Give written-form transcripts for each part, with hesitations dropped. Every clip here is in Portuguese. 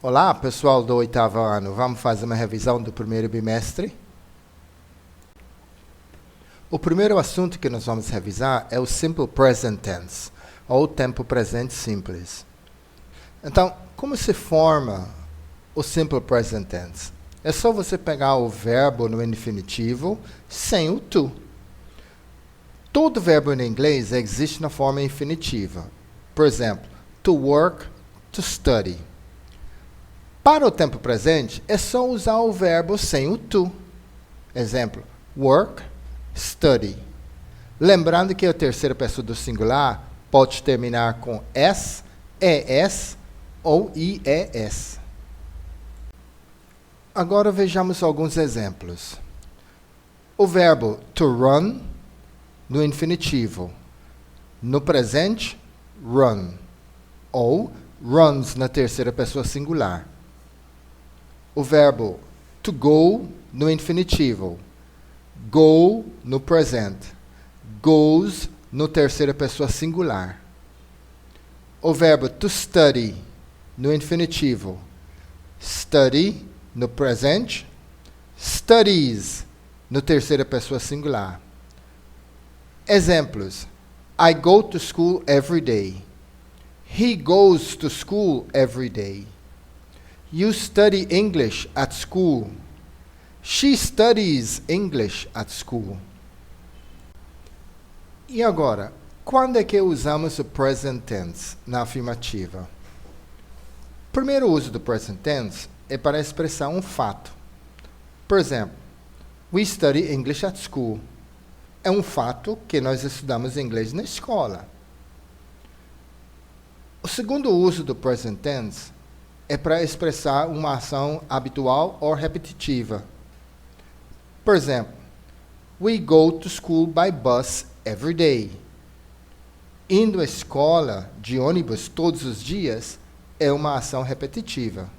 Olá, pessoal do 8º ano. Vamos fazer uma revisão do primeiro bimestre. O primeiro assunto que nós vamos revisar é o Simple Present Tense, ou tempo presente simples. Então, como se forma o Simple Present Tense? É só você pegar o verbo no infinitivo sem o to. Todo verbo em inglês existe na forma infinitiva. Por exemplo, to work, to study. Para o tempo presente, é só usar o verbo sem o to. Exemplo, work, study. Lembrando que a terceira pessoa do singular pode terminar com s, es ou ies. Agora vejamos alguns exemplos. O verbo to run, no infinitivo. No presente, run. Ou runs na terceira pessoa singular. O verbo to go, no infinitivo. Go, no presente. Goes, no terceira pessoa singular. O verbo to study, no infinitivo. Study, no presente. Studies, no terceira pessoa singular. Exemplos. I go to school every day. He goes to school every day. You study English at school. She studies English at school. E agora, quando é que usamos o present tense na afirmativa? O primeiro uso do present tense é para expressar um fato. Por exemplo, we study English at school. É um fato que nós estudamos inglês na escola. O segundo uso do present tense é para expressar uma ação habitual ou repetitiva. Por exemplo, we go to school by bus every day. Indo à escola de ônibus todos os dias é uma ação repetitiva.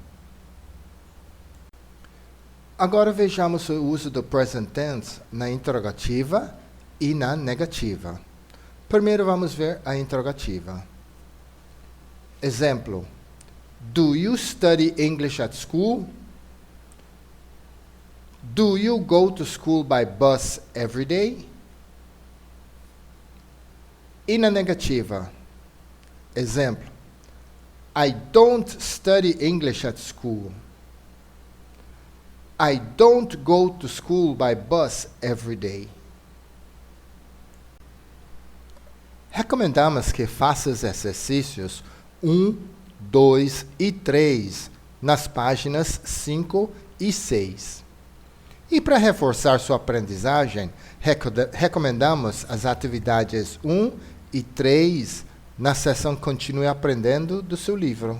Agora vejamos o uso do present tense na interrogativa e na negativa. Primeiro vamos ver a interrogativa. Exemplo. Do you study English at school? Do you go to school by bus every day? E na negativa. Exemplo. I don't study English at school. I don't go to school by bus every day. Recomendamos que faça os exercícios 1, 2 e 3 nas páginas 5 e 6. E para reforçar sua aprendizagem, recomendamos as atividades 1 e 3 na seção Continue Aprendendo do seu livro.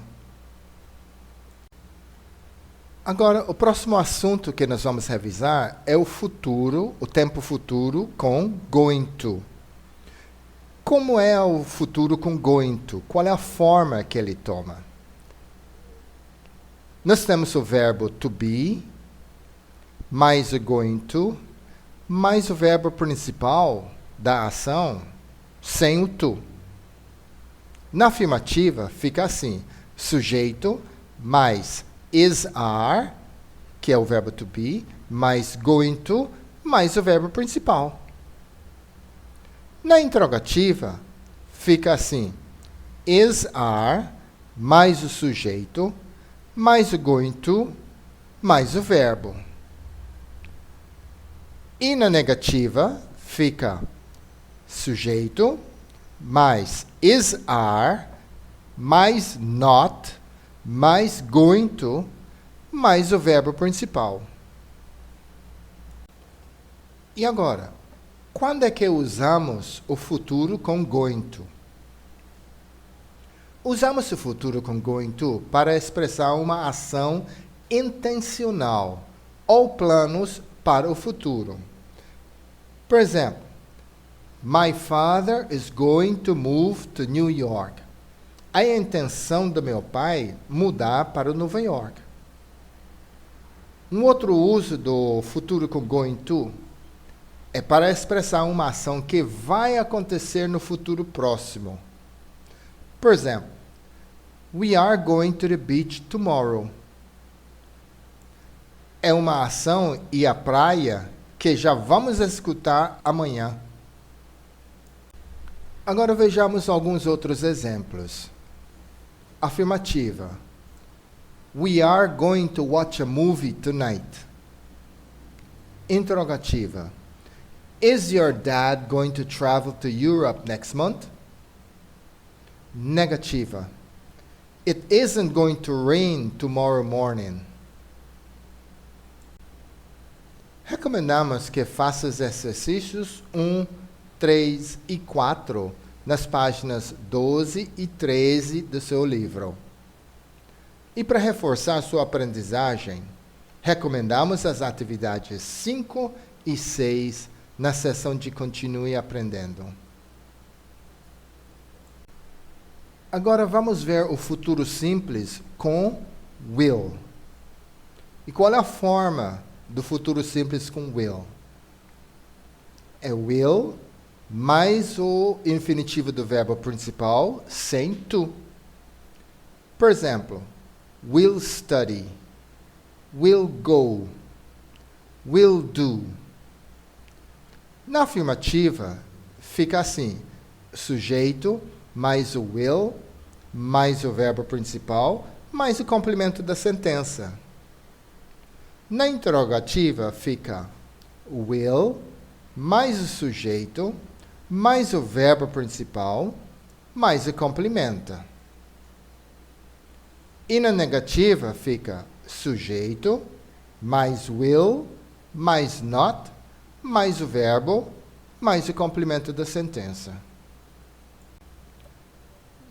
Agora, o próximo assunto que nós vamos revisar é o futuro, o tempo futuro com going to. Como é o futuro com going to? Qual é a forma que ele toma? Nós temos o verbo to be, mais o going to, mais o verbo principal da ação, sem o to. Na afirmativa, fica assim, sujeito mais is are, que é o verbo to be, mais going to, mais o verbo principal. Na interrogativa, fica assim, is are, mais o sujeito, mais o going to, mais o verbo. E na negativa, fica sujeito, mais is are, mais not, mais going to, mais o verbo principal. E agora, quando é que usamos o futuro com going to? Usamos o futuro com going to para expressar uma ação intencional ou planos para o futuro. Por exemplo, my father is going to move to New York. A intenção do meu pai mudar para Nova York. Um outro uso do futuro com going to é para expressar uma ação que vai acontecer no futuro próximo. Por exemplo, we are going to the beach tomorrow. É uma ação ir à praia que já vamos executar amanhã. Agora vejamos alguns outros exemplos. Afirmativa. We are going to watch a movie tonight. Interrogativa. Is your dad going to travel to Europe next month? Negativa. It isn't going to rain tomorrow morning. Recomendamos que faça os exercícios 1, 3 e 4 nas páginas 12 e 13 do seu livro. E para reforçar sua aprendizagem, recomendamos as atividades 5 e 6 na seção de Continue Aprendendo. Agora vamos ver o futuro simples com will. E qual é a forma do futuro simples com will? É will mais o infinitivo do verbo principal sem to. Por exemplo, will study, will go, will do. Na afirmativa, fica assim: sujeito mais o will, mais o verbo principal, mais o complemento da sentença. Na interrogativa, fica will, mais o sujeito, mais o verbo principal, mais o complemento. E na negativa, fica sujeito, mais will, mais not, mais o verbo, mais o complemento da sentença.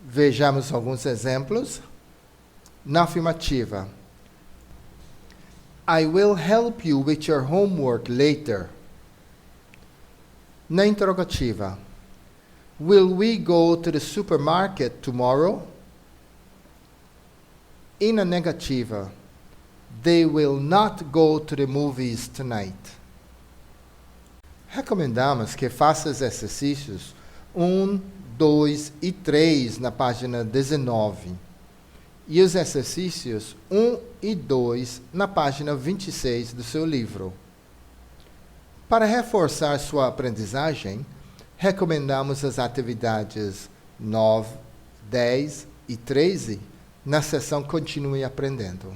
Vejamos alguns exemplos. Na afirmativa, I will help you with your homework later. Na interrogativa, will we go to the supermarket tomorrow? E na negativa, they will not go to the movies tonight. Recomendamos que faça os exercícios 1, 2 e 3 na página 19 e os exercícios 1 e 2 na página 26 do seu livro. Para reforçar sua aprendizagem, recomendamos as atividades 9, 10 e 13 na seção Continue Aprendendo.